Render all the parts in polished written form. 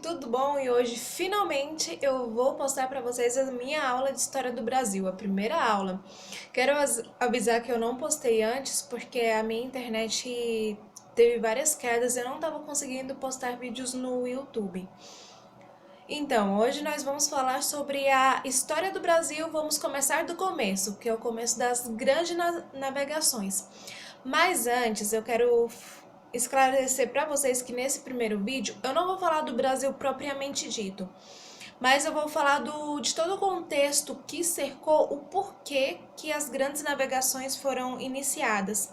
tudo bom? E hoje finalmente eu vou postar para vocês a minha aula de História do Brasil, a primeira aula. Quero avisar que eu não postei antes porque a minha internet teve várias quedas e eu não estava conseguindo postar vídeos no YouTube. Então, hoje nós vamos falar sobre a história do Brasil. Vamos começar do começo, que é o começo das grandes navegações. Mas antes, eu quero esclarecer para vocês que nesse primeiro vídeo eu não vou falar do Brasil propriamente dito, mas eu vou falar de todo o contexto que cercou o porquê que as grandes navegações foram iniciadas.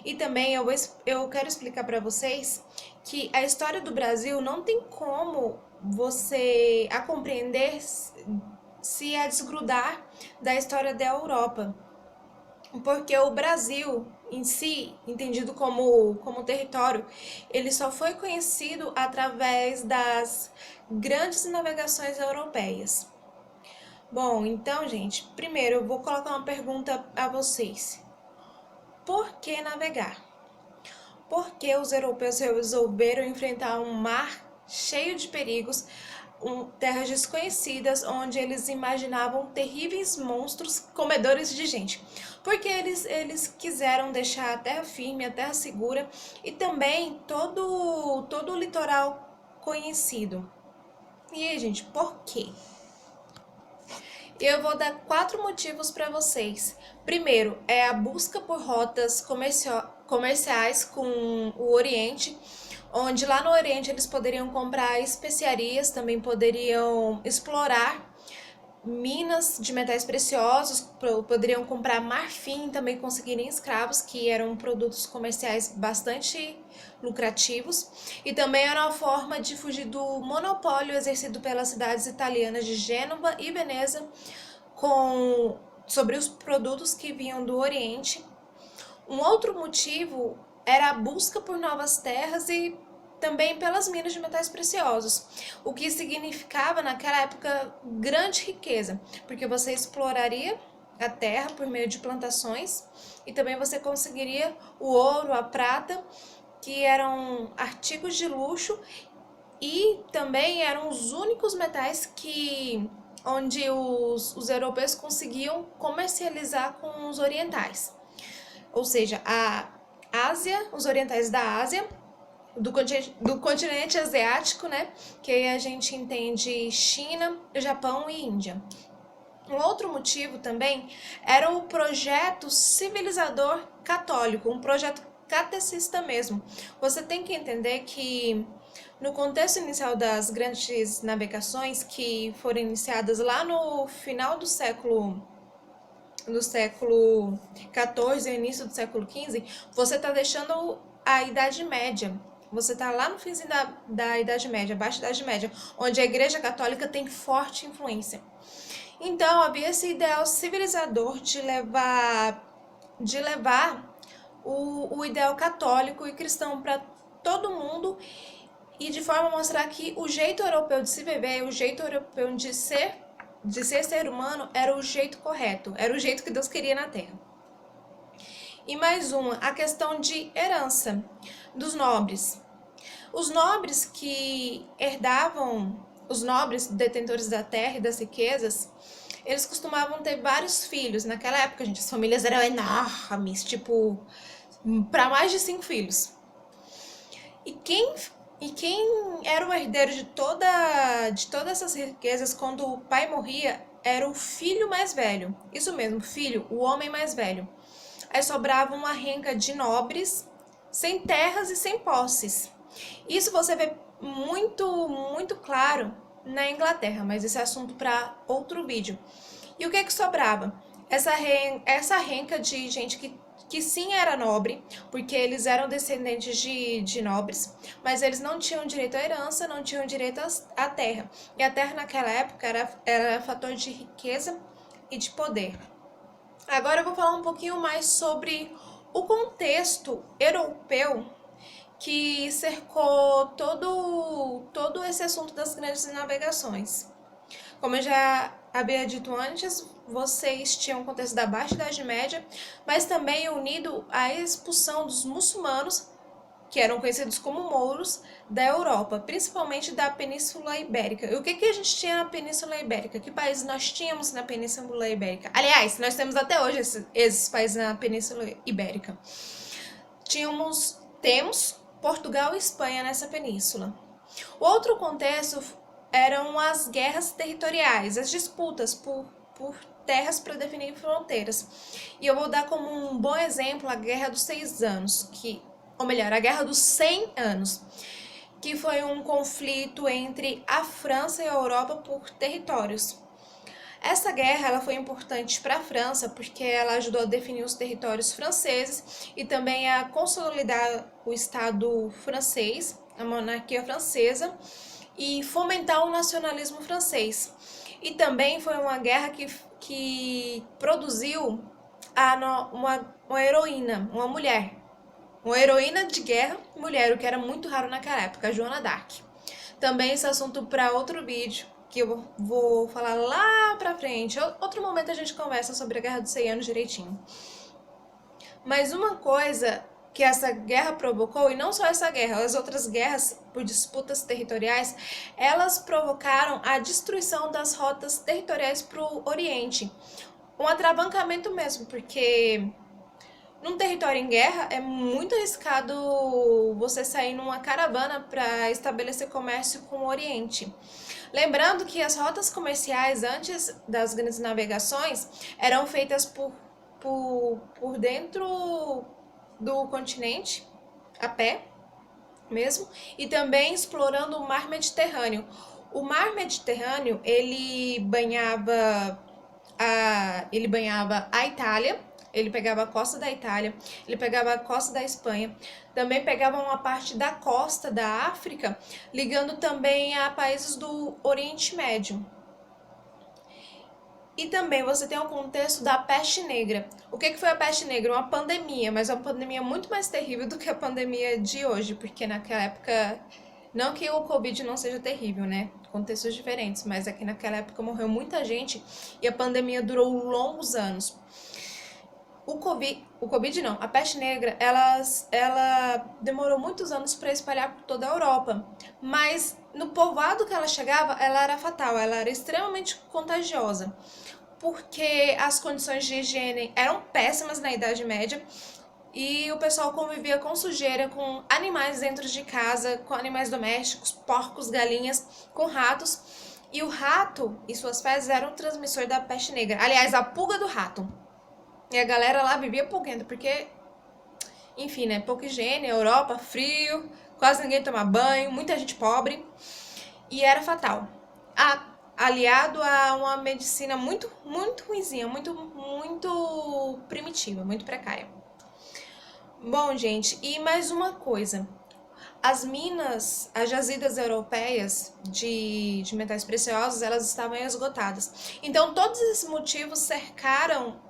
E também eu quero explicar para vocês que a história do Brasil não tem como você a compreender se a desgrudar da história da Europa. Porque o Brasil em si, entendido como território, ele só foi conhecido através das grandes navegações europeias. Bom, então, gente, primeiro eu vou colocar uma pergunta a vocês. Por que navegar? Por que os europeus resolveram enfrentar um mar cheio de perigos, terras desconhecidas, onde eles imaginavam terríveis monstros comedores de gente? Porque eles quiseram deixar a terra firme, a terra segura e também todo o litoral conhecido. E aí, gente, por quê? Eu vou dar 4 motivos para vocês. Primeiro, é a busca por rotas comerciais com o Oriente, onde lá no Oriente eles poderiam comprar especiarias, também poderiam explorar minas de metais preciosos, poderiam comprar marfim, também conseguirem escravos, que eram produtos comerciais bastante lucrativos, e também era uma forma de fugir do monopólio exercido pelas cidades italianas de Gênova e Veneza sobre os produtos que vinham do Oriente. Um outro motivo era a busca por novas terras e também pelas minas de metais preciosos, o que significava naquela época grande riqueza, porque você exploraria a terra por meio de plantações e também você conseguiria o ouro, a prata, que eram artigos de luxo e também eram os únicos metais onde os europeus conseguiam comercializar com os orientais. Ou seja, a Ásia, os orientais da Ásia, do continente asiático, né? Que aí a gente entende China, Japão e Índia. Um outro motivo também era o projeto civilizador católico, um projeto catecista mesmo. Você tem que entender que no contexto inicial das grandes navegações, que foram iniciadas lá no final do século XIV e início do século XV, você está deixando a Idade Média. Você está lá no finzinho da Idade Média, baixa Idade Média, onde a Igreja Católica tem forte influência. Então, havia esse ideal civilizador de levar o ideal católico e cristão para todo mundo e de forma a mostrar que o jeito europeu de se viver, o jeito europeu de ser ser humano era o jeito correto, era o jeito que Deus queria na Terra. E mais uma, a questão de herança dos nobres. Os nobres que herdavam, os nobres detentores da terra e das riquezas, eles costumavam ter vários filhos. Naquela época, gente, as famílias eram enormes, tipo, para mais de 5 filhos. E quem era o herdeiro de todas essas riquezas quando o pai morria era o filho mais velho. Isso mesmo, filho, o homem mais velho. Aí sobrava uma renca de nobres, sem terras e sem posses. Isso você vê muito claro na Inglaterra, mas esse é assunto para outro vídeo. E o que sobrava? Essa renca de gente que sim era nobre, porque eles eram descendentes de nobres, mas eles não tinham direito à herança, não tinham direito à terra. E a terra naquela época era fator de riqueza e de poder. Agora eu vou falar um pouquinho mais sobre o contexto europeu que cercou todo esse assunto das grandes navegações. Como eu já havia dito antes, vocês tinham o contexto da Baixa Idade Média, mas também unido à expulsão dos muçulmanos que eram conhecidos como mouros da Europa, principalmente da Península Ibérica. E o que a gente tinha na Península Ibérica? Que países nós tínhamos na Península Ibérica? Aliás, nós temos até hoje esses países na Península Ibérica. Temos Portugal e Espanha nessa península. O outro contexto eram as guerras territoriais, as disputas por terras para definir fronteiras. E eu vou dar como um bom exemplo a Guerra dos 6 Anos, ou melhor, a Guerra dos 100 Anos, que foi um conflito entre a França e a Europa por territórios. Essa guerra ela foi importante para a França porque ela ajudou a definir os territórios franceses e também a consolidar o Estado francês, a monarquia francesa, e fomentar o nacionalismo francês. E também foi uma guerra que produziu uma heroína, uma heroína de guerra, mulher, o que era muito raro naquela época, a Joana d'Arc. Também esse assunto para outro vídeo, que eu vou falar lá pra frente. Outro momento a gente conversa sobre a Guerra dos 100 Anos direitinho. Mas uma coisa que essa guerra provocou, e não só essa guerra, as outras guerras por disputas territoriais, elas provocaram a destruição das rotas territoriais para o Oriente. Um atrabancamento mesmo, porque num território em guerra é muito arriscado você sair numa caravana para estabelecer comércio com o Oriente. Lembrando que as rotas comerciais antes das grandes navegações eram feitas por dentro do continente, a pé mesmo, e também explorando o mar Mediterrâneo. O mar Mediterrâneo, ele banhava a Itália, ele pegava a costa da Itália, ele pegava a costa da Espanha, também pegava uma parte da costa da África, ligando também a países do Oriente Médio. E também você tem o contexto da peste negra. O que foi a peste negra? Uma pandemia, mas uma pandemia muito mais terrível do que a pandemia de hoje, porque naquela época, não que o Covid não seja terrível, né? Contextos diferentes, mas aqui naquela época morreu muita gente e a pandemia durou longos anos. A peste negra, ela demorou muitos anos para espalhar por toda a Europa, mas no povoado que ela chegava, ela era fatal, ela era extremamente contagiosa, porque as condições de higiene eram péssimas na Idade Média e o pessoal convivia com sujeira, com animais dentro de casa, com animais domésticos, porcos, galinhas, com ratos, e o rato e suas fezes eram o transmissor da peste negra, aliás, a pulga do rato. E a galera lá vivia pouquinho, porque, enfim, né? Pouca higiene, Europa, frio, quase ninguém toma banho, muita gente pobre. E era fatal. Aliado a uma medicina muito, muito ruinzinha, muito, muito primitiva, muito precária. Bom, gente, e mais uma coisa. As jazidas europeias de metais preciosos, elas estavam esgotadas. Então, todos esses motivos cercaram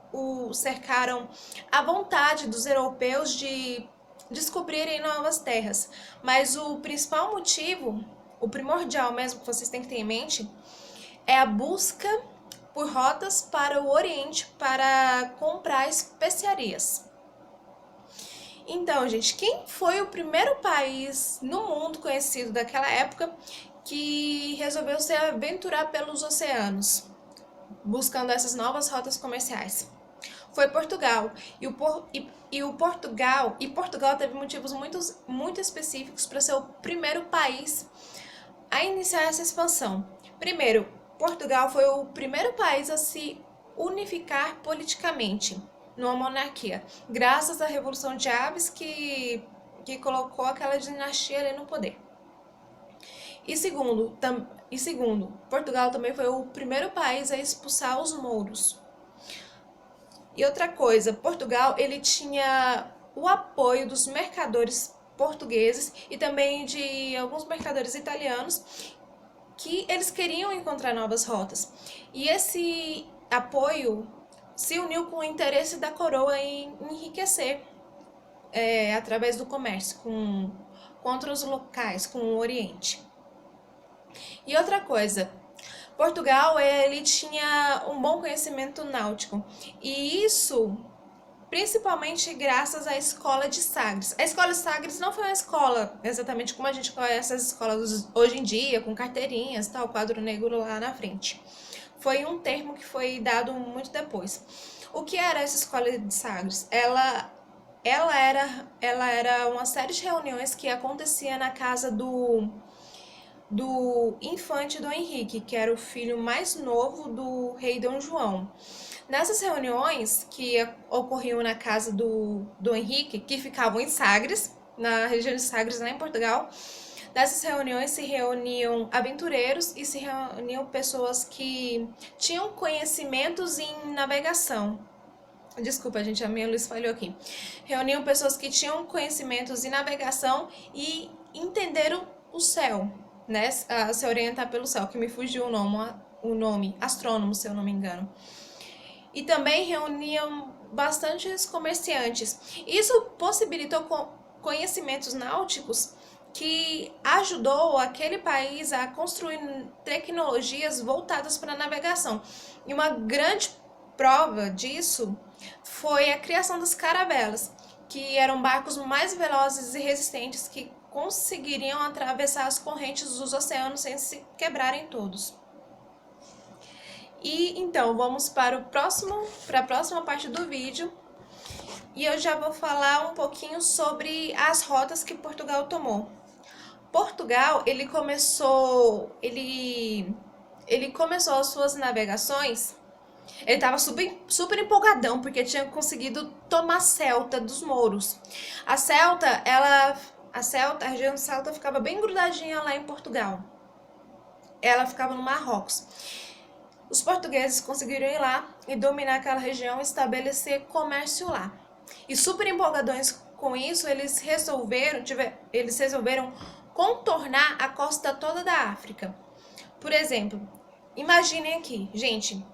a vontade dos europeus de descobrirem novas terras. Mas o principal motivo, o primordial mesmo que vocês têm que ter em mente, é a busca por rotas para o Oriente para comprar especiarias. Então, gente, quem foi o primeiro país no mundo conhecido daquela época que resolveu se aventurar pelos oceanos, buscando essas novas rotas comerciais? Foi Portugal. Portugal teve motivos muito específicos para ser o primeiro país a iniciar essa expansão. Primeiro, Portugal foi o primeiro país a se unificar politicamente numa monarquia, graças à Revolução de Aves que colocou aquela dinastia ali no poder. E segundo, Portugal também foi o primeiro país a expulsar os mouros. E outra coisa, Portugal ele tinha o apoio dos mercadores portugueses e também de alguns mercadores italianos que eles queriam encontrar novas rotas. E esse apoio se uniu com o interesse da coroa em enriquecer através do comércio com outros locais, com o Oriente. E outra coisa, Portugal ele tinha um bom conhecimento náutico e isso principalmente graças à escola de Sagres. A escola de Sagres não foi uma escola exatamente como a gente conhece as escolas hoje em dia, com carteirinhas, tal, quadro negro lá na frente. Foi um termo que foi dado muito depois. O que era essa escola de Sagres? Ela era uma série de reuniões que acontecia na casa do infante Dom Henrique, que era o filho mais novo do rei Dom João. Nessas reuniões que ocorriam na casa do Dom Henrique, que ficavam em Sagres, na região de Sagres, lá em Portugal, nessas reuniões se reuniam aventureiros e se reuniam pessoas que tinham conhecimentos em navegação. Desculpa, gente, a minha luz falhou aqui. Reuniam pessoas que tinham conhecimentos em navegação e entenderam o céu, né? A se orientar pelo céu, que me fugiu o nome, astrônomo, se eu não me engano. E também reuniam bastantes comerciantes. Isso possibilitou conhecimentos náuticos que ajudou aquele país a construir tecnologias voltadas para a navegação. E uma grande prova disso foi a criação das caravelas, que eram barcos mais velozes e resistentes que conseguiriam atravessar as correntes dos oceanos sem se quebrarem todos. E então, vamos para a próxima parte do vídeo. E eu já vou falar um pouquinho sobre as rotas que Portugal tomou. Portugal, ele começou as suas navegações. Ele estava super empolgadão, porque tinha conseguido tomar Ceuta dos mouros. A região de Ceuta ficava bem grudadinha lá em Portugal. Ela ficava no Marrocos. Os portugueses conseguiram ir lá e dominar aquela região e estabelecer comércio lá. E super empolgadões com isso, eles resolveram contornar a costa toda da África. Por exemplo, imaginem aqui, gente,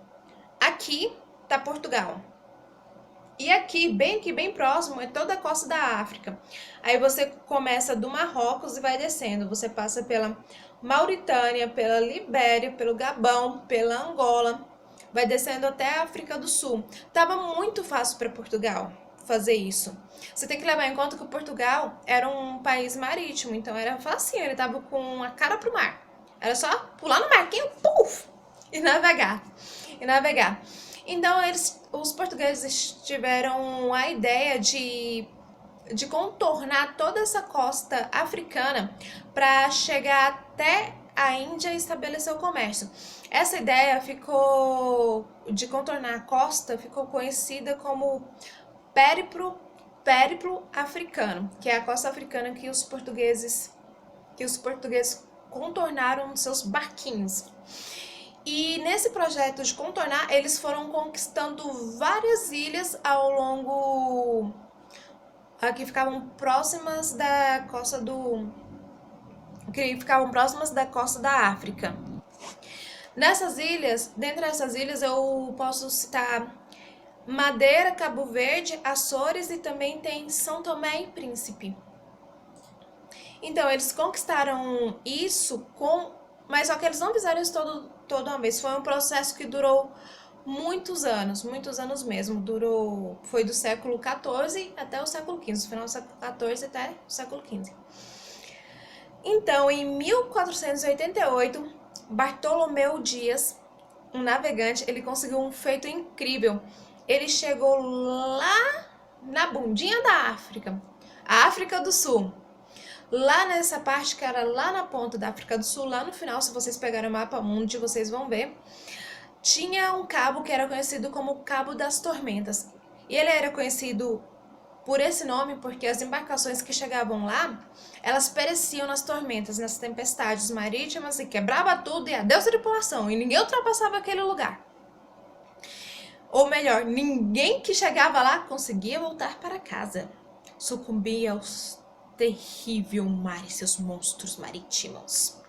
aqui tá Portugal. E aqui, bem próximo, é toda a costa da África. Aí você começa do Marrocos e vai descendo. Você passa pela Mauritânia, pela Libéria, pelo Gabão, pela Angola. Vai descendo até a África do Sul. Tava muito fácil para Portugal fazer isso. Você tem que levar em conta que Portugal era um país marítimo, então era facinho. Ele tava com a cara pro mar. Era só pular no marquinho, puf, e navegar. Então, os portugueses tiveram a ideia de contornar toda essa costa africana para chegar até a Índia e estabelecer o comércio. Essa ideia de contornar a costa ficou conhecida como périplo africano, que é a costa africana que os portugueses contornaram nos seus barquinhos. E nesse projeto de contornar, eles foram conquistando várias ilhas ao longo que ficavam próximas da costa da África. Dentre essas ilhas eu posso citar Madeira, Cabo Verde, Açores e também tem São Tomé e Príncipe. Então, eles conquistaram isso mas só que eles não fizeram isso toda uma vez. Foi um processo que durou muitos anos mesmo. Foi do século XIV até o século XV, final do século XIV até o século XV. Então, em 1488, Bartolomeu Dias, um navegante, ele conseguiu um feito incrível. Ele chegou lá na bundinha da África, a África do Sul. Lá nessa parte que era lá na ponta da África do Sul, lá no final, se vocês pegarem o mapa mundi, vocês vão ver, tinha um cabo que era conhecido como Cabo das Tormentas. E ele era conhecido por esse nome porque as embarcações que chegavam lá, elas pereciam nas tormentas, nas tempestades marítimas e quebrava tudo e adeus a tripulação, e ninguém ultrapassava aquele lugar. Ou melhor, ninguém que chegava lá conseguia voltar para casa. Sucumbia aos terrível mar e seus monstros marítimos.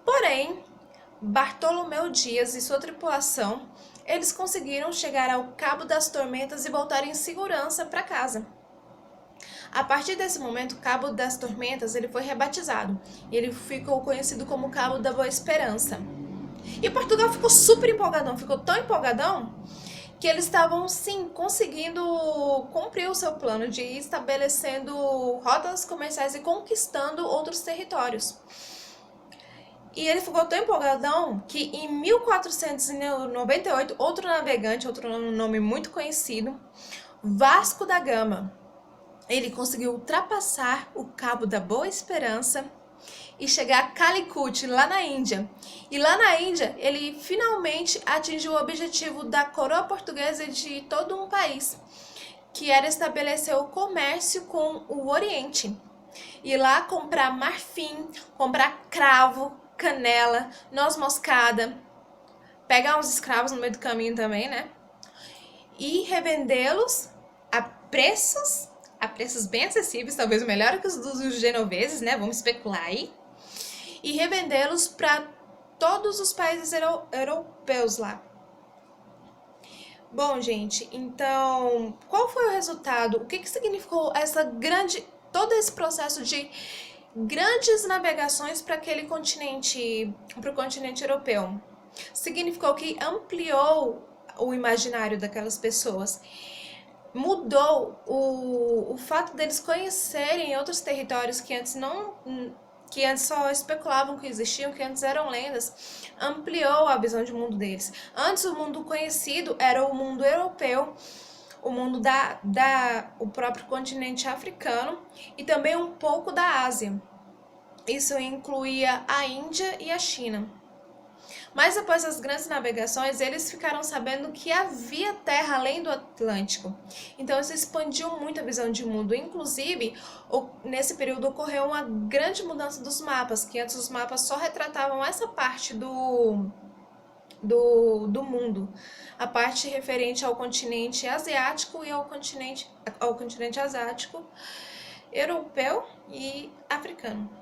Porém, Bartolomeu Dias e sua tripulação, eles conseguiram chegar ao Cabo das Tormentas e voltar em segurança para casa. A partir desse momento, o Cabo das Tormentas ele foi rebatizado e ele ficou conhecido como Cabo da Boa Esperança. E Portugal ficou super empolgadão, ficou tão empolgadão que eles estavam sim conseguindo cumprir o seu plano de ir estabelecendo rotas comerciais e conquistando outros territórios. E ele ficou tão empolgadão que em 1498, outro navegante, outro nome muito conhecido, Vasco da Gama, ele conseguiu ultrapassar o Cabo da Boa Esperança e chegar a Calicut, lá na Índia. E lá na Índia, ele finalmente atingiu o objetivo da coroa portuguesa de todo um país, que era estabelecer o comércio com o Oriente. Ir lá comprar marfim, comprar cravo, canela, noz moscada, pegar uns escravos no meio do caminho também, né? E revendê-los a preços bem acessíveis, talvez melhor que os dos genoveses, né? Vamos especular aí. E revendê-los para todos os países europeus lá. Bom, gente, então, qual foi o resultado? O que significou todo esse processo de grandes navegações para aquele continente, para o continente europeu? Significou que ampliou o imaginário daquelas pessoas, mudou o fato deles conhecerem outros territórios que antes só especulavam que existiam, que antes eram lendas, ampliou a visão de mundo deles. Antes o mundo conhecido era o mundo europeu, o mundo o próprio continente africano e também um pouco da Ásia. Isso incluía a Índia e a China. Mas depois das grandes navegações, eles ficaram sabendo que havia terra além do Atlântico. Então isso expandiu muito a visão de mundo. Inclusive, nesse período ocorreu uma grande mudança dos mapas, que antes os mapas só retratavam essa parte do mundo, a parte referente ao continente asiático e ao continente asiático, europeu e africano.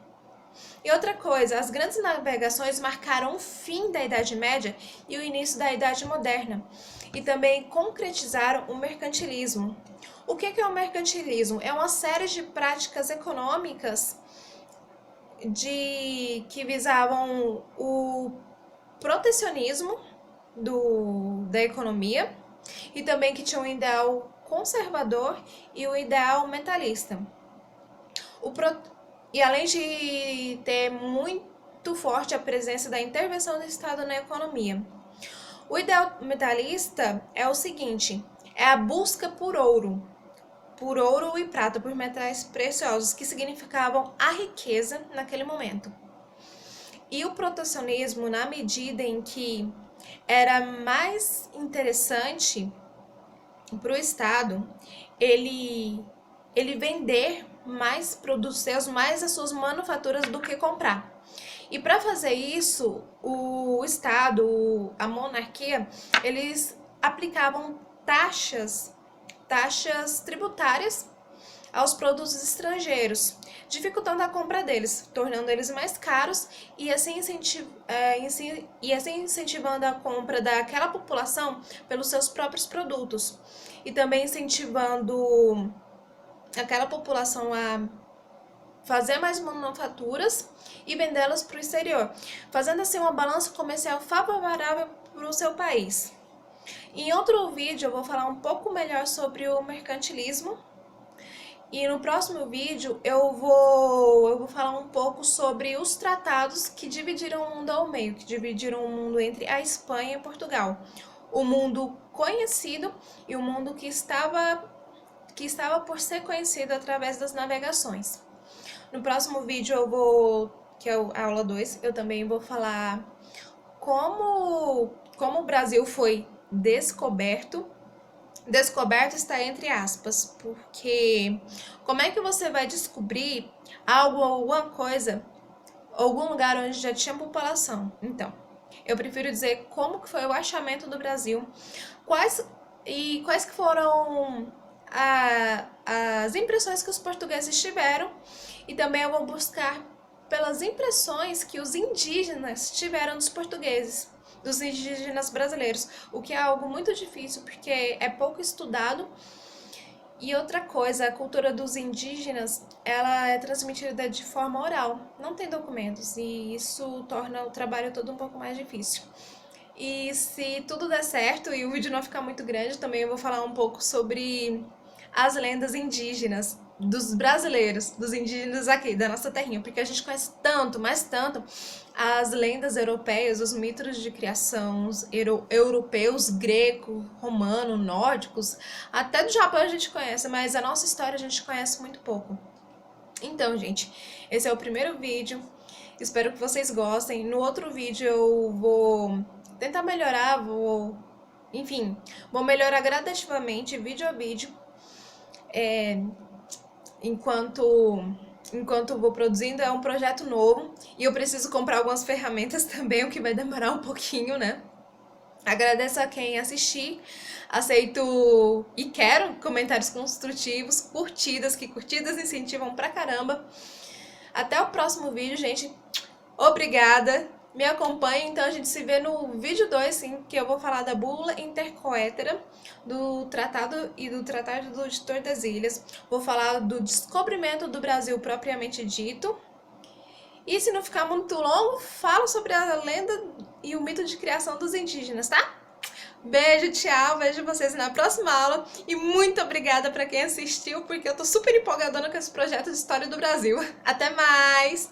E outra coisa, as grandes navegações marcaram o fim da Idade Média e o início da Idade Moderna, e também concretizaram o mercantilismo. O que é o mercantilismo? É uma série de práticas econômicas que visavam o protecionismo da economia e também que tinha um ideal conservador e um ideal mentalista. E além de ter muito forte a presença da intervenção do Estado na economia. O ideal metalista é o seguinte, é a busca por ouro e prata, por metais preciosos, que significavam a riqueza naquele momento. E o protecionismo, na medida em que era mais interessante para o Estado ele vender mais produtos seus, mais as suas manufaturas do que comprar. E para fazer isso, o Estado, a monarquia, eles aplicavam taxas tributárias aos produtos estrangeiros, dificultando a compra deles, tornando eles mais caros e assim incentivando a compra daquela população pelos seus próprios produtos e também incentivando aquela população a fazer mais manufaturas e vendê-las para o exterior, fazendo assim uma balança comercial favorável para o seu país. Em outro vídeo eu vou falar um pouco melhor sobre o mercantilismo e no próximo vídeo eu vou falar um pouco sobre os tratados que dividiram o mundo ao meio, que dividiram o mundo entre a Espanha e Portugal. O mundo conhecido e o mundo que estava por ser conhecido através das navegações. No próximo vídeo que é a aula 2, eu também vou falar como o Brasil foi descoberto. Descoberto está entre aspas, porque como é que você vai descobrir alguma coisa, algum lugar onde já tinha população? Então, eu prefiro dizer como que foi o achamento do Brasil, quais que foram as impressões que os portugueses tiveram, e também eu vou buscar pelas impressões que os indígenas tiveram dos portugueses, dos indígenas brasileiros, o que é algo muito difícil porque é pouco estudado. E outra coisa, a cultura dos indígenas, ela é transmitida de forma oral, não tem documentos, e isso torna o trabalho todo um pouco mais difícil. E se tudo der certo e o vídeo não ficar muito grande, também eu vou falar um pouco sobre as lendas indígenas dos brasileiros, dos indígenas aqui, da nossa terrinha, porque a gente conhece tanto, mas tanto, as lendas europeias, os mitos de criação europeus, greco, romano, nórdicos, até do Japão a gente conhece, mas a nossa história a gente conhece muito pouco. Então, gente, esse é o primeiro vídeo. Espero que vocês gostem. No outro vídeo eu vou tentar melhorar, enfim, vou melhorar gradativamente, vídeo a vídeo, enquanto vou produzindo. É um projeto novo e eu preciso comprar algumas ferramentas também, o que vai demorar um pouquinho, né? Agradeço a quem assistir, aceito e quero comentários construtivos, curtidas, que curtidas incentivam pra caramba. Até o próximo vídeo, gente. Obrigada. Me acompanhe, então a gente se vê no vídeo 2, sim, que eu vou falar da bula intercoétera, do tratado e do tratado do de Tordesilhas. Vou falar do descobrimento do Brasil propriamente dito. E se não ficar muito longo, falo sobre a lenda e o mito de criação dos indígenas, tá? Beijo, tchau, vejo vocês na próxima aula e muito obrigada para quem assistiu, porque eu tô super empolgadona com esse projeto de história do Brasil. Até mais!